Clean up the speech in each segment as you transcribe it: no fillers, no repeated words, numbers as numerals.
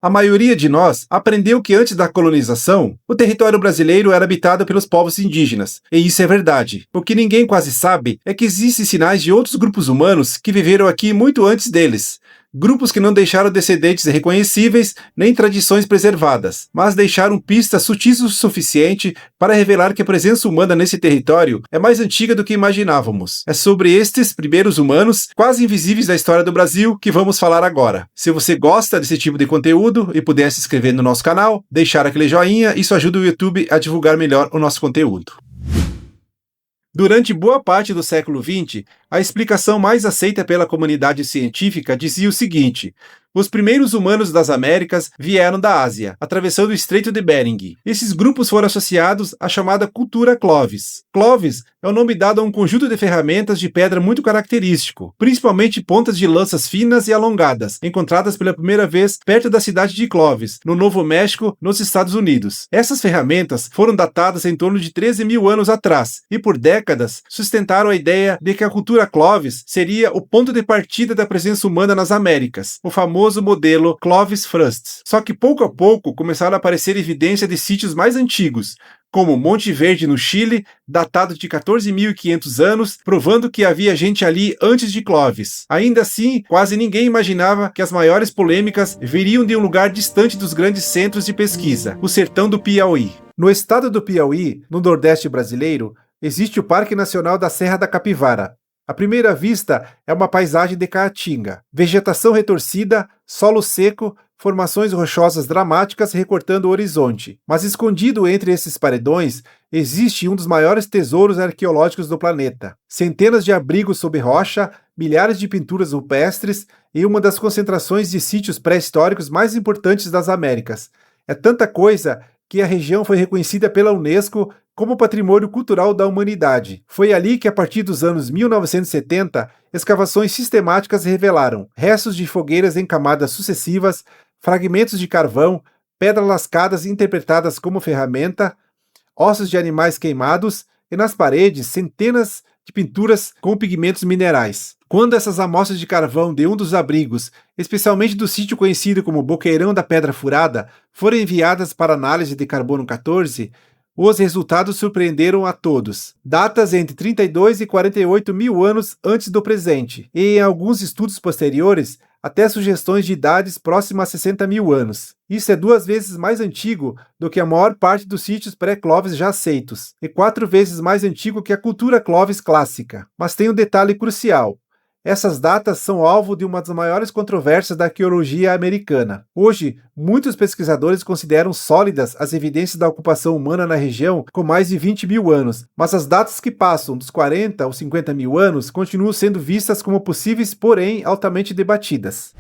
A maioria de nós aprendeu que antes da colonização, o território brasileiro era habitado pelos povos indígenas, e isso é verdade. O que ninguém quase sabe é que existem sinais de outros grupos humanos que viveram aqui muito antes deles. Grupos que não deixaram descendentes reconhecíveis nem tradições preservadas, mas deixaram pistas sutis o suficiente para revelar que a presença humana nesse território é mais antiga do que imaginávamos. É sobre estes primeiros humanos, quase invisíveis da história do Brasil, que vamos falar agora. Se você gosta desse tipo de conteúdo e puder se inscrever no nosso canal, deixar aquele joinha, isso ajuda o YouTube a divulgar melhor o nosso conteúdo. Durante boa parte do século XX, a explicação mais aceita pela comunidade científica dizia o seguinte: os primeiros humanos das Américas vieram da Ásia, atravessando o Estreito de Bering. Esses grupos foram associados à chamada cultura Clovis. Clovis é o nome dado a um conjunto de ferramentas de pedra muito característico, principalmente pontas de lanças finas e alongadas, encontradas pela primeira vez perto da cidade de Clovis, no Novo México, nos Estados Unidos. Essas ferramentas foram datadas em torno de 13.000 anos atrás, e por décadas sustentaram a ideia de que a cultura Clovis seria o ponto de partida da presença humana nas Américas, o famoso modelo Clovis-Frust. Só que pouco a pouco começaram a aparecer evidência de sítios mais antigos, como Monte Verde no Chile, datado de 14.500 anos, provando que havia gente ali antes de Clovis. Ainda assim, quase ninguém imaginava que as maiores polêmicas viriam de um lugar distante dos grandes centros de pesquisa, o sertão do Piauí. No estado do Piauí, no Nordeste brasileiro, existe o Parque Nacional da Serra da Capivara. À primeira vista, é uma paisagem de caatinga. Vegetação retorcida, solo seco, formações rochosas dramáticas recortando o horizonte. Mas escondido entre esses paredões, existe um dos maiores tesouros arqueológicos do planeta. Centenas de abrigos sob rocha, milhares de pinturas rupestres e uma das concentrações de sítios pré-históricos mais importantes das Américas. É tanta coisa que a região foi reconhecida pela Unesco como Patrimônio Cultural da Humanidade. Foi ali que, a partir dos anos 1970, escavações sistemáticas revelaram restos de fogueiras em camadas sucessivas, fragmentos de carvão, pedras lascadas interpretadas como ferramenta, ossos de animais queimados e nas paredes centenas de pinturas com pigmentos minerais. Quando essas amostras de carvão de um dos abrigos, especialmente do sítio conhecido como Boqueirão da Pedra Furada, foram enviadas para análise de carbono 14, os resultados surpreenderam a todos. Datas entre 32 e 48 mil anos antes do presente, e em alguns estudos posteriores, até sugestões de idades próximas a 60 mil anos. Isso é 2 vezes mais antigo do que a maior parte dos sítios pré-Clovis já aceitos, e 4 vezes mais antigo que a cultura Clovis clássica. Mas tem um detalhe crucial. Essas datas são alvo de uma das maiores controvérsias da arqueologia americana. Hoje, muitos pesquisadores consideram sólidas as evidências da ocupação humana na região com mais de 20 mil anos, mas as datas que passam dos 40 aos 50 mil anos continuam sendo vistas como possíveis, porém altamente debatidas.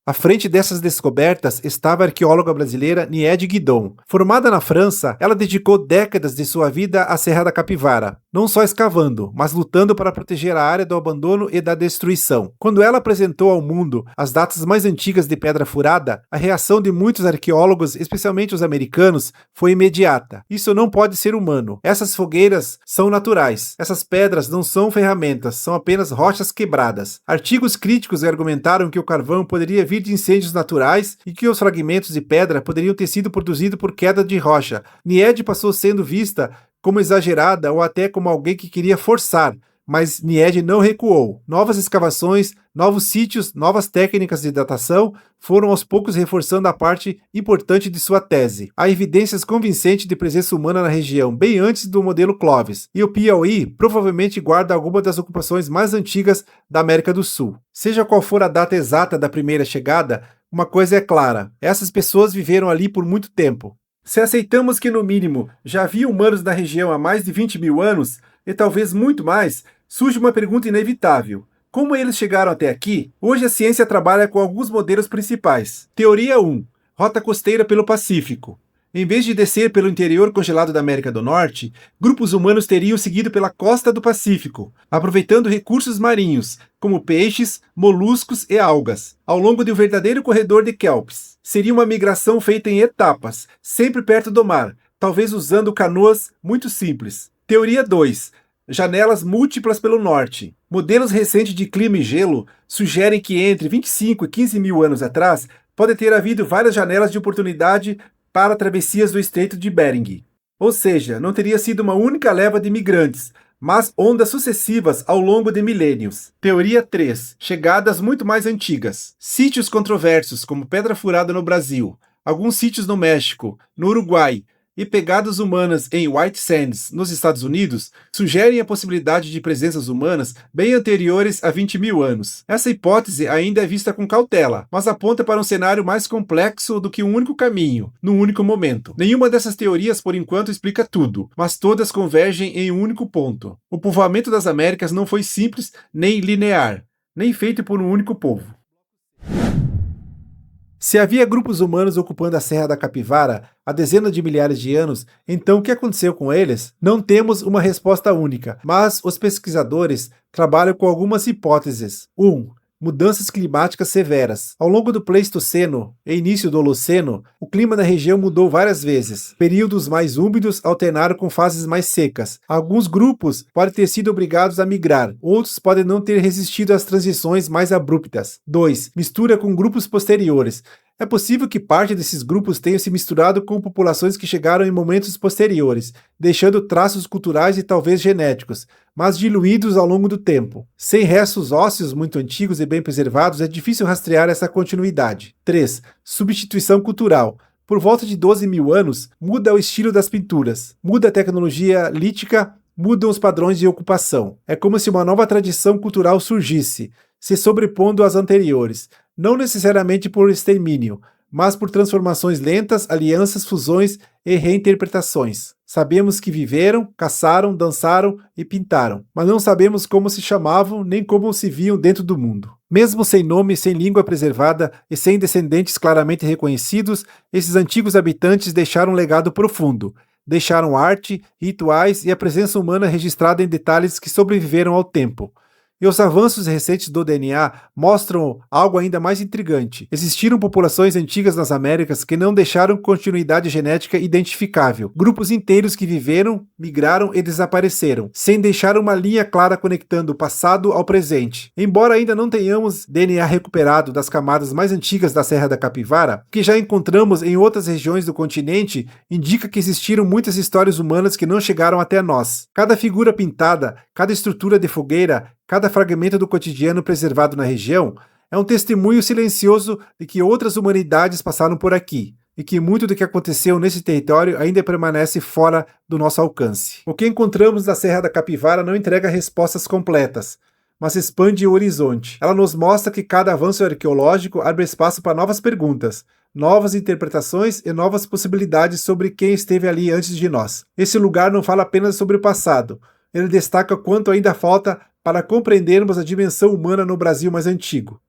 À frente dessas descobertas estava a arqueóloga brasileira Niede Guidon. Formada na França, ela dedicou décadas de sua vida à Serra da Capivara, não só escavando, mas lutando para proteger a área do abandono e da destruição. Quando ela apresentou ao mundo as datas mais antigas de Pedra Furada, a reação de muitos arqueólogos, especialmente os americanos, foi imediata. Isso não pode ser humano. Essas fogueiras são naturais. Essas pedras não são ferramentas, são apenas rochas quebradas. Artigos críticos argumentaram que o carvão poderia vir de incêndios naturais e que os fragmentos de pedra poderiam ter sido produzidos por queda de rocha. Niede passou sendo vista como exagerada ou até como alguém que queria forçar, mas Niede não recuou. Novas escavações, novos sítios, novas técnicas de datação foram aos poucos reforçando a parte importante de sua tese. Há evidências convincentes de presença humana na região, bem antes do modelo Clovis, e o Piauí provavelmente guarda alguma das ocupações mais antigas da América do Sul. Seja qual for a data exata da primeira chegada, uma coisa é clara: essas pessoas viveram ali por muito tempo. Se aceitamos que, no mínimo, já havia humanos na região há mais de 20 mil anos, e talvez muito mais, surge uma pergunta inevitável. Como eles chegaram até aqui? Hoje a ciência trabalha com alguns modelos principais. Teoria 1. Rota costeira pelo Pacífico. Em vez de descer pelo interior congelado da América do Norte, grupos humanos teriam seguido pela costa do Pacífico, aproveitando recursos marinhos, como peixes, moluscos e algas, ao longo de um verdadeiro corredor de kelps. Seria uma migração feita em etapas, sempre perto do mar, talvez usando canoas muito simples. Teoria 2. Janelas múltiplas pelo norte. Modelos recentes de clima e gelo sugerem que entre 25 e 15 mil anos atrás pode ter havido várias janelas de oportunidade para travessias do Estreito de Bering. Ou seja, não teria sido uma única leva de imigrantes, mas ondas sucessivas ao longo de milênios. Teoria 3. Chegadas muito mais antigas. Sítios controversos, como Pedra Furada no Brasil, alguns sítios no México, no Uruguai e pegadas humanas em White Sands, nos Estados Unidos, sugerem a possibilidade de presenças humanas bem anteriores a 20 mil anos. Essa hipótese ainda é vista com cautela, mas aponta para um cenário mais complexo do que um único caminho, num único momento. Nenhuma dessas teorias, por enquanto, explica tudo, mas todas convergem em um único ponto. O povoamento das Américas não foi simples nem linear, nem feito por um único povo. Se havia grupos humanos ocupando a Serra da Capivara há dezenas de milhares de anos, então o que aconteceu com eles? Não temos uma resposta única, mas os pesquisadores trabalham com algumas hipóteses. 1. Mudanças climáticas severas. Ao longo do Pleistoceno e início do Holoceno, o clima da região mudou várias vezes. Períodos mais úmidos alternaram com fases mais secas. Alguns grupos podem ter sido obrigados a migrar, outros podem não ter resistido às transições mais abruptas. 2. Mistura com grupos posteriores. É possível que parte desses grupos tenham se misturado com populações que chegaram em momentos posteriores, deixando traços culturais e talvez genéticos, mas diluídos ao longo do tempo. Sem restos ósseos muito antigos e bem preservados, é difícil rastrear essa continuidade. 3. Substituição cultural. Por volta de 12 mil anos, muda o estilo das pinturas, muda a tecnologia lítica, mudam os padrões de ocupação. É como se uma nova tradição cultural surgisse, se sobrepondo às anteriores, não necessariamente por extermínio, mas por transformações lentas, alianças, fusões e reinterpretações. Sabemos que viveram, caçaram, dançaram e pintaram, mas não sabemos como se chamavam nem como se viam dentro do mundo. Mesmo sem nome, sem língua preservada e sem descendentes claramente reconhecidos, esses antigos habitantes deixaram um legado profundo. Deixaram arte, rituais e a presença humana registrada em detalhes que sobreviveram ao tempo. E os avanços recentes do DNA mostram algo ainda mais intrigante. Existiram populações antigas nas Américas que não deixaram continuidade genética identificável. Grupos inteiros que viveram, migraram e desapareceram, sem deixar uma linha clara conectando o passado ao presente. Embora ainda não tenhamos DNA recuperado das camadas mais antigas da Serra da Capivara, o que já encontramos em outras regiões do continente indica que existiram muitas histórias humanas que não chegaram até nós. Cada figura pintada, cada estrutura de fogueira, cada fragmento do cotidiano preservado na região é um testemunho silencioso de que outras humanidades passaram por aqui e que muito do que aconteceu nesse território ainda permanece fora do nosso alcance. O que encontramos na Serra da Capivara não entrega respostas completas, mas expande o horizonte. Ela nos mostra que cada avanço arqueológico abre espaço para novas perguntas, novas interpretações e novas possibilidades sobre quem esteve ali antes de nós. Esse lugar não fala apenas sobre o passado, ele destaca quanto ainda falta para compreendermos a dimensão humana no Brasil mais antigo.